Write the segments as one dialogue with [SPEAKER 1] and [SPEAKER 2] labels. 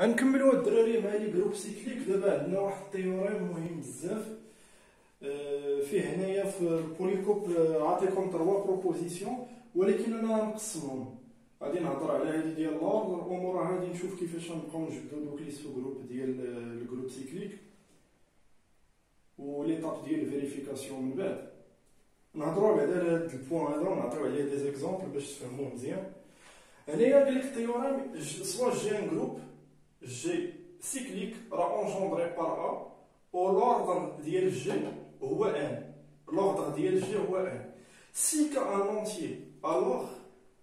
[SPEAKER 1] غنكملوا الدراري مع لي جروب سيكليك. دابا عندنا واحد التيوريم مهم بزاف. فيه هنايا في البوليكوب عطيكم 3 بروبوزيسيون، ولكن انا نقسمهم. غادي نهضر على هذه ديال لوردر، ومورا غادي نشوف كيفاش نبقاو نجبدو دوك لي سو جروب ديال الجروب سيكليك وليطاب ديال الفيريفيكاسيون. من بعد نهضروا بعدا على هاد البوان هذا ونعطيو عليه دي زيكزامبل باش تفهموه مزيان. هنايا قال لك التيوريم سوا جي ان جروب جي سيكليك راه انجوندري بار ا و لوردر ديال جي هو ان. لوردر ديال جي هو ان. سي كا ان اونتيي الوغ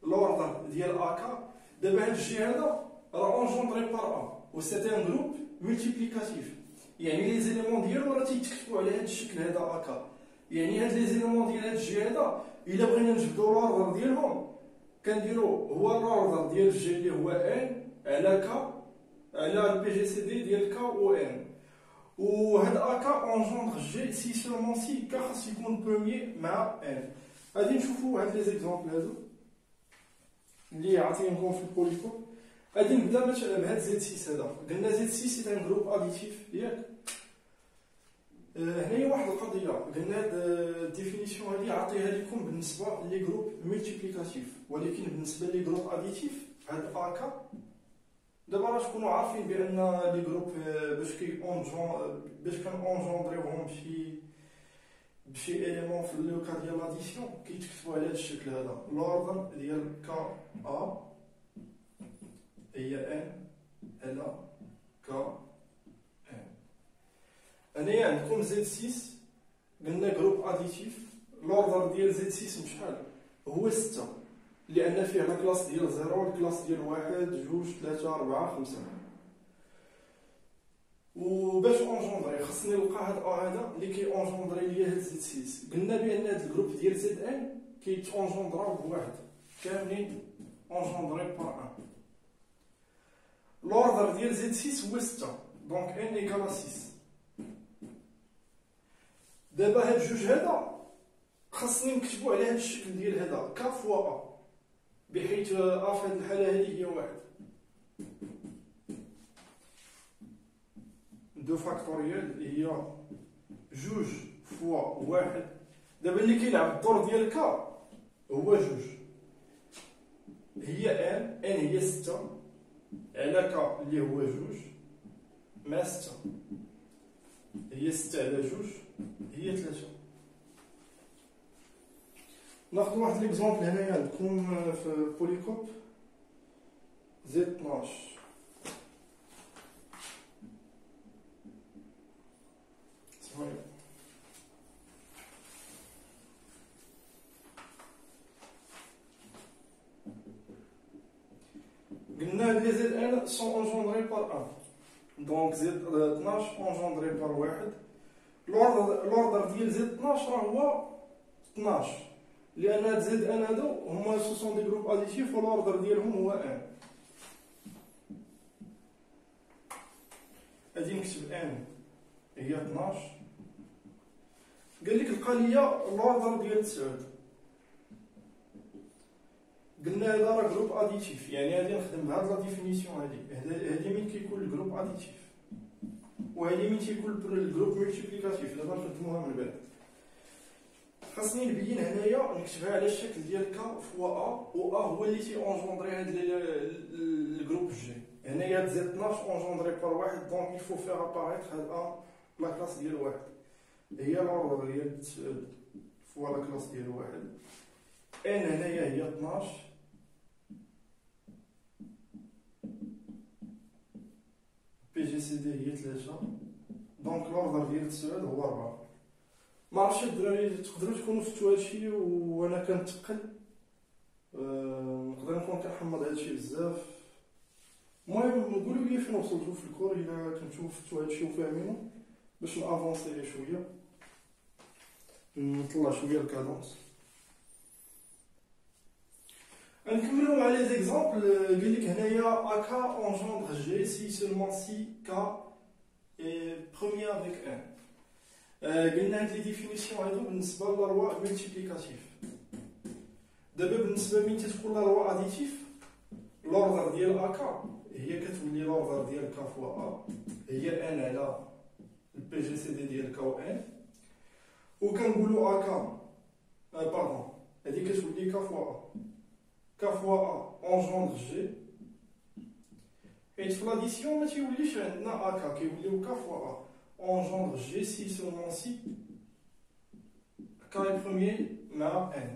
[SPEAKER 1] لوردر ديال اكا. دابا هاد الجي هذا راه انجوندري بار ا و سيتي ان جروب ملتيبليكاتيف، يعني لي زيليمون ديالو راه تيتكتبوا على هاد الشكل هذا اكا. يعني هاد لي زيليمون ديال هاد الجي هذا الا بغينا نجبدو لوردر ديالهم كنديرو هو لوردر ديال الجي اللي هو ان على كا على البي جي سي دي ديال كا و ان. وهاد اكا انجوندر جي سي سولمون سي كا خاص يكون بروميي مع ان. غادي نشوفو هاد لي زيكزامبل هادو اللي عاطينكم في البوليكوب. غادي نبدا مثلا بهاد زد 6 هذا. قلنا زد 6 سي ان جروب اديتيف ياك. هنايا واحد القضيه قلنا هاد الديفينيسيون هادي عطيها لكم بالنسبه لي جروب ملتيبليكاتيف، ولكن بالنسبه لي جروب اديتيف هاد اكا دابا راه تكونوا عارفين بان لي جروب باش كنونجوندريوهم بشي اليمون في لوكا ديال لاديسيون كيتكتبوا على هاد الشكل هذا. لوردر ديال كا ا هي ان على كا ان. هنايا عندكم زد 6 قلنا جروب اديتيف. لوردر ديال زد 6 بشحال هو 6، لان فيه لا كلاس ديال 0 الكلاس ديال 1 2 3 4 5. وباش اونجوندري خصني نلقى هاد ا هذا اللي كي اونجوندري ليا هاد زد 6. قلنا بان هاد الجروب ديال زد ان كيتونجوندراو بواحد كاملين اونجوندري بار ان. لوردر ديال زد 6 هو 6، دونك ان ايكال 6. دابا هاد جوج هذا خاصني نكتبو على هاد الشكل ديال هذا كا فوا ا، بحيث ا في هاد الحاله هادي هي واحد. دو فاكتوريال هي جوج فوا واحد. دابا اللي كيلعب الدور ديال كا هو جوج، هي ان هي 6 على كا اللي هو جوج مع 6 هي 6 على جوج هي 3. ناخذ واحد ليكزومبل هنايا عندكم في البوليكوب زد 12. صحيح. قلنا لي زد ان سون انجوندري بار ان، دونك زد 12 انجوندري بار واحد. لوردر ديال زد 12 راه هو 12، لان هاد زد ان هادو هما سوسون دي جروب اديتيف والوردر ديالهم هو ان. غادي نكتب ان هي 12. قال لك لقى ليا الوردر ديال 9. قلنا هذا راه جروب اديتيف، يعني غادي نخدم بهاد لا ديفينيسيون هادي من كيكون الجروب اديتيف، وهادي من تيكون الجروب ملتيبليكاتيف. دابا نخدموها من بعد. خاصني نبين هنايا نكتبها على الشكل ديال كا فوا ا، و ا هو اللي تي اونجوندري هاد الجروب جي. هنايا هاد زد 12 اونجوندري بار واحد، دونك يفو فيغ اباريتر هاد ا لا كلاس ديال واحد هي لوردر ديال فوا لا كلاس ديال واحد. ان هنايا هي 12 بي جي سي دي هي 3، دونك لوردر ديال 9 هو 4. ما عرفتش الدراري تقدروا تكونوا فتوا هادشي وانا كنتقل. نقدر نكون كنحمض هادشي بزاف. المهم قولوا لي فين وصلتوا في الكور الا كنتو فتوا هادشي وفاهمينو باش نافونسي شويه نطلع شويه الكادونس. غنكملو مع لي زيكزامبل. قال لك هنايا اكا اونجوندر جي سي سولمون سي كا اي بروميي افيك ان. قلنا هاد لي ديفينيسيون هادو بالنسبه للروا ملتيبليكاتيف. دابا بالنسبه مين تتكون لا روا اديتيف لوردر ديال اكا هي كتولي لوردر ديال كا فوا ا هي ان على البي جي سي دي ديال كا و ان، وكنقولوا اكا باردون هادي كتولي كا فوا ا، كا فوا ا اونجوندر جي، حيت في لاديسيون ما تيوليش عندنا اكا، كيوليو كا فوا ا اونجوندر جي سي سولمون سي كاي بروميي مع ان.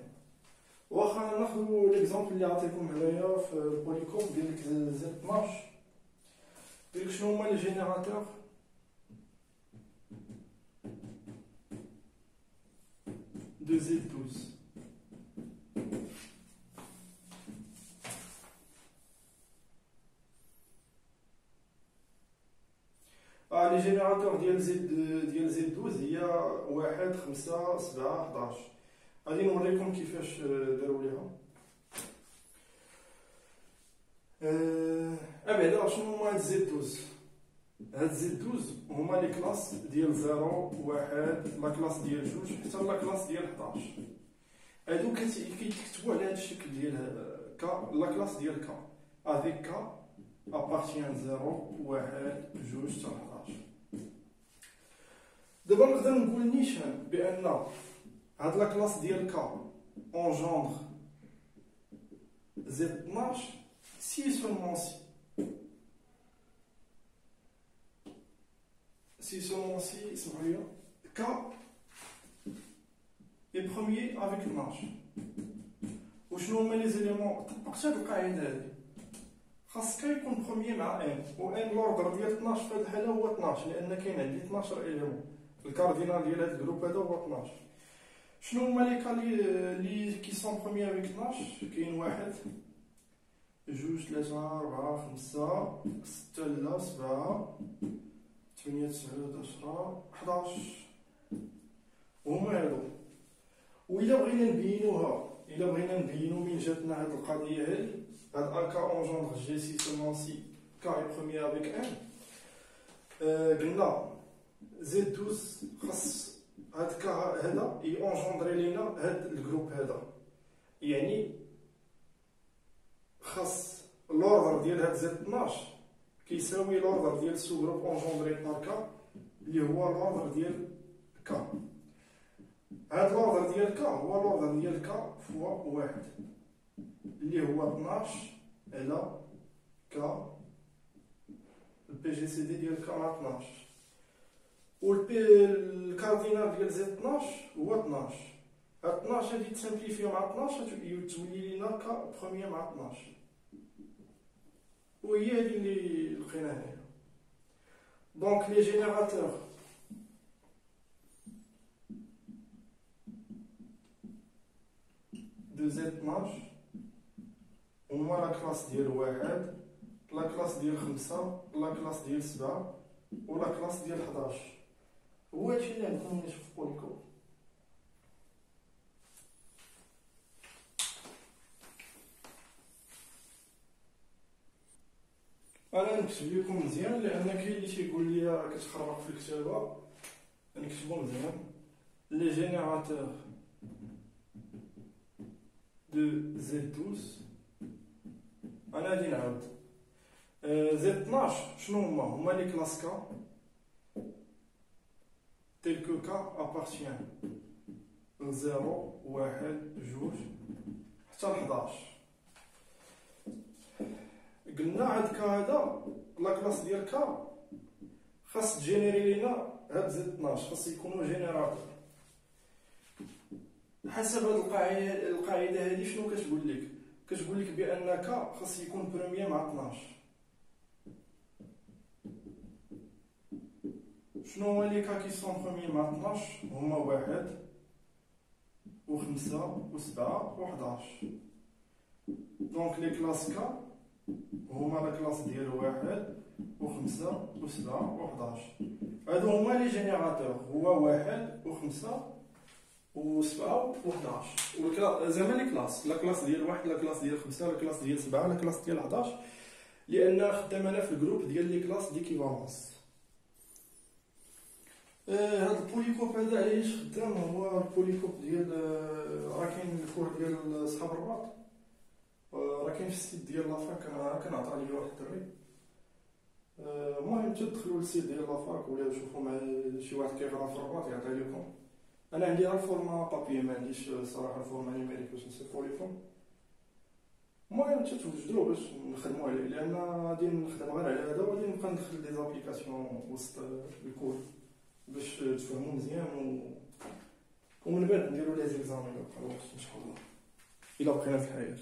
[SPEAKER 1] واخا ناخذ ليكزامبل اللي عطيتكم هنايا في البوليكوب ديال زد 12، ديك شنو هما لي جينيراتور دو زد 12. لي جينيراتور ديال زد 12 هي 1 5 7 11. غادي نوريكم كيفاش داروا ليها. بعدا شنو هما هاد زد 12؟ هاد زد 12 هما لي كلاس ديال 0 1 لا كلاس ديال 2 حتى لا كلاس ديال 11. هادو كيتكتبوا على هاد الشكل ديال كا، لا كلاس ديال كا افيك كا ابارتيان 0 1 2 حتى 11. دابا نقدر نقول نيشان بان هاد لا كلاس ديال كا اونجوندر زد 12 سي سولمون seulement si K est premier avec 12. وشنو هما لي زيليمون؟ طبقت هاد القاعده هادي، خاص K يكون بروميي مع ان، و ان لوردر ديال 12 في هاد الحاله هو 12 لان كاين عندي 12 اليمون، الكاردينال ديال هاد الجروب هذا هو 12. شنو هما لي كا لي كي سون بروميي افيك 12؟ كاين 1 2 3 4 5 6 لا 7 8 9 10 11 هما هادو. وإلا بغينا نبينوها، إلا بغينا نبينو من جاتنا هاد القضية هادي، هاد أ كا أونجوندر جي سي سولمون سي كا إي بروميي افيك ان، قلنا زد 12 خاص هاد كا هذا إي أونجوندري لينا هاد الجروب هذا، يعني خاص لوردر ديال هاد زد 12 كيساوي لوردر ديال السو جروب اونجوندري بار كا اللي هو لوردر ديال كا. هاد لوردر ديال كا هو لوردر ديال كا فوا واحد اللي هو 12 على كا البي جي سي دي ديال كا مع 12، و الكاردينال ديال زد 12 هو 12. هاد 12 هادي تسامبليفيو مع 12 تولي لينا كا بروميي مع 12، وهي هادي اللي لقينا هنايا. دونك لي جينيراتور دو زد 12 هما لا كلاس ديال 1 لا كلاس ديال 5 لا كلاس ديال 7 و لا كلاس ديال 11. هو هادشي اللي عندكم نشوف في بوليكوب. انا نكتب لكم مزيان لان كاين اللي تيقول لي كتخربق في الكتابه، نكتبو مزيان. لي جينيراتور دو زد 12 انا غادي نعاود. زد 12 شنو هما لي كلاس كا تيل كو كا ابارتيان 0 1 2 حتى 11. قلنا هاد كا هذا لا كلاس ديال كا خاص تجينيري لينا هاد زد 12، خاص يكونوا جينيراتور. حسب هاد القاعده هادي شنو كتقول لك؟ كتقول لك بان كا خاص يكون بروميي مع 12. شنو هو لي كا كي سون بروميي مع 12؟ هما 1 و 5 و 7 و 11. دونك لي كلاس كا هما لا كلاس ديال 1 و 5 و 7 و 11. هادو هما لي جينيراتور، هو 1 و 5 و 7 و 11. زعما لي كلاس، لا كلاس ديال 1 لا كلاس ديال 5 لا كلاس ديال 7 لا كلاس ديال 11، لان خدام انا في الجروب ديال لي كلاس ديكيفالونس. هاد البوليكوب هذا علاش خدام؟ هو البوليكوب ديال راه كاين الكور ديال صحاب الرباط، راه كاين في السيت ديال لافاك كنعطى ليا واحد الدري. المهم تدخلوا للسيت ديال لافاك ولا شوفوا مع شي واحد كيقرا في الرباط يعطي لكم. انا عندي غير الفورما بابي، ما عنديش صراحه الفورما نيميريك باش نصيفطو لكم. المهم تتوجدوا باش نخدموا عليه، لان غادي نخدم غير على هذا وغادي نبقى ندخل دي زابليكاسيون وسط الكود باش تفهموا مزيان ومن بعد نديروا لي زيكزامين ان شاء الله الا بقينا في الحياه.